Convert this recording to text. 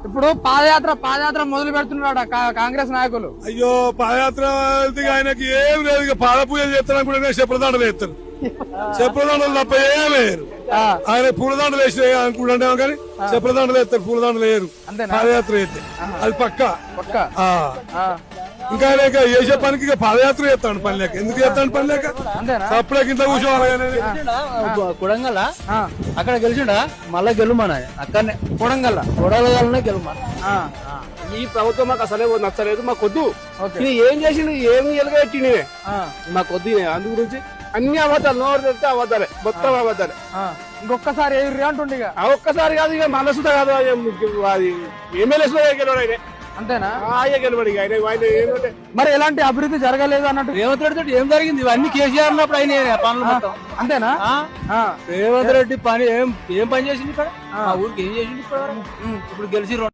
ఇప్పుడు పాదయాత్ర మొదలు పెడుతున్నాడు కాంగ్రెస్ నాయకులు. అయ్యో పాదయాత్ర ఆయనకి ఏం లేదు, ఇక పాద పూజలు చేస్తాను కూడా చెప్పలదండలు వేస్తారు. చెప్పలదండలు తప్ప ఏం లేరు. ఆయన పూలదండలు వేసి అనుకుంటాం కానీ చెప్పలదండలు వేస్తారు, పూలదండలు వేయరు. పాదయాత్ర అయితే అది పక్కా. ఇంకా చేసే పనికి ఇక పాదయాత్ర చేస్తాడు పని లేక. ఎందుకు చేస్తాడు పని లేక? సప్పుడకి ఇంట్లో కూర్చోవాలి. కొడంగల్ అక్కడ గెలిచిండా మళ్ళా గెలుమన అక్కడనే కొడంగల్నే గెలుమన. ఈ ప్రభుత్వం మాకు అసలే నచ్చలేదు, మాకు వద్దు. ఏం చేసిండు, ఏమి ఎలుగెట్టిండి మాకు వద్దు. అందు గురించి అన్ని అబద్ధాలు, నోరు తెస్తే అబద్ధాలే, మొత్తం అబద్ధాలే. ఇంకొకసారి అంటుండే ఒక్కసారి కాదు, ఇక మనసుత కాదు. అది ఎమ్మెల్యేస్ గెలవడు ఆయన, అంతేనా? గెలవడు ఇక ఆయన. మరి ఎలాంటి అభివృద్ధి జరగలేదు అన్నట్టు రేవంత్ రెడ్డి ఏం జరిగింది? ఇవన్నీ కేసీఆర్ ఉన్నప్పుడు ఆయన పనులు మొత్తం. అంతేనా? రేవంత్ రెడ్డి పని ఏం పని చేసింది ఇక్కడ? మా ఊరికి ఏం చేసింది? ఇప్పుడు గెలిచి